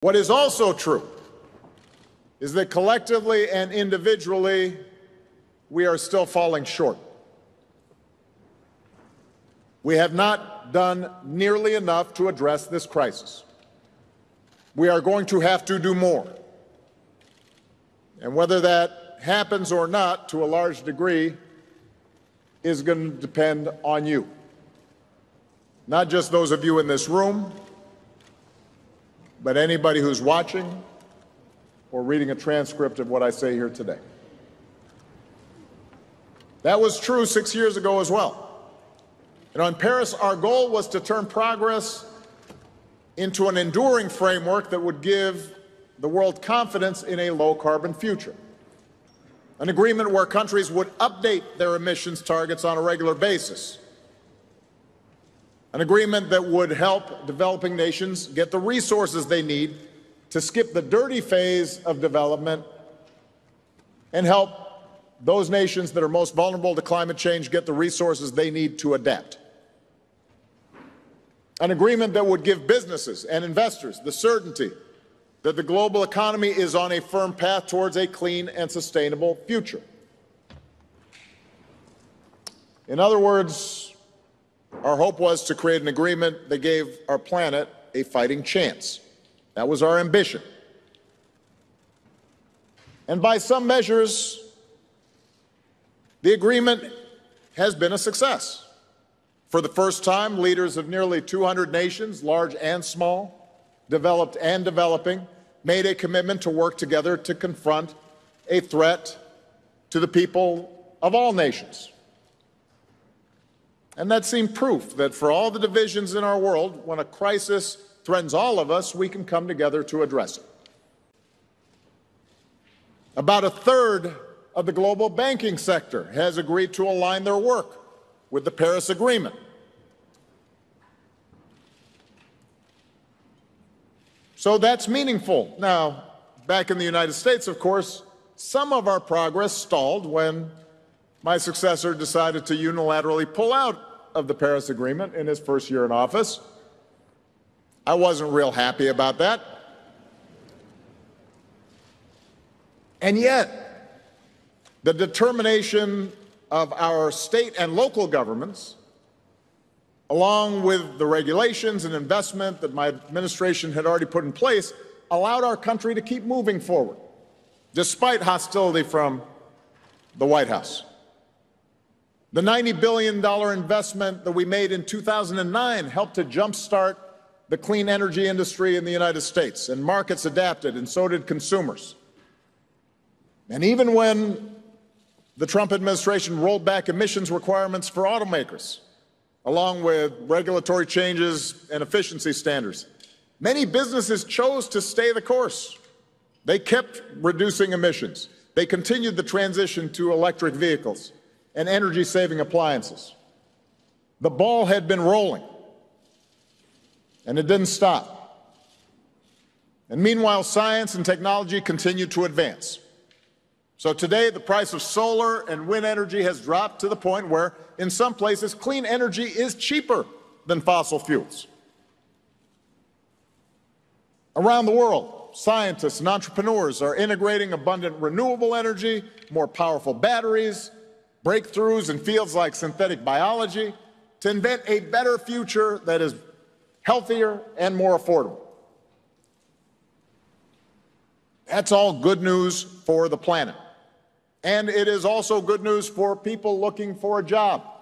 What is also true is that collectively and individually, we are still falling short. We have not done nearly enough to address this crisis. We are going to have to do more. And whether that happens or not, to a large degree, is going to depend on you. Not just those of you in this room, but anybody who's watching or reading a transcript of what I say here today. That was true 6 years ago as well. And in Paris, our goal was to turn progress into an enduring framework that would give the world confidence in a low-carbon future. An agreement where countries would update their emissions targets on a regular basis. An agreement that would help developing nations get the resources they need to skip the dirty phase of development and help those nations that are most vulnerable to climate change get the resources they need to adapt. An agreement that would give businesses and investors the certainty that the global economy is on a firm path towards a clean and sustainable future. In other words, our hope was to create an agreement that gave our planet a fighting chance. That was our ambition. And by some measures, the agreement has been a success. For the first time, leaders of nearly 200 nations, large and small, developed and developing, made a commitment to work together to confront a threat to the people of all nations. And that seemed proof that for all the divisions in our world, when a crisis threatens all of us, we can come together to address it. About a third of the global banking sector has agreed to align their work with the Paris Agreement. So that's meaningful. Now, back in the United States, of course, some of our progress stalled when my successor decided to unilaterally pull out of the Paris Agreement in his first year in office. I wasn't real happy about that. And yet, the determination of our state and local governments, along with the regulations and investment that my administration had already put in place, allowed our country to keep moving forward, despite hostility from the White House. The $90 billion investment that we made in 2009 helped to jumpstart the clean energy industry in the United States, and markets adapted, and so did consumers. And even when the Trump administration rolled back emissions requirements for automakers, along with regulatory changes and efficiency standards, many businesses chose to stay the course. They kept reducing emissions. They continued the transition to electric vehicles and energy-saving appliances. The ball had been rolling, and it didn't stop. And meanwhile, science and technology continued to advance. So today, the price of solar and wind energy has dropped to the point where, in some places, clean energy is cheaper than fossil fuels. Around the world, scientists and entrepreneurs are integrating abundant renewable energy, more powerful batteries, breakthroughs in fields like synthetic biology to invent a better future that is healthier and more affordable. That's all good news for the planet. And it is also good news for people looking for a job.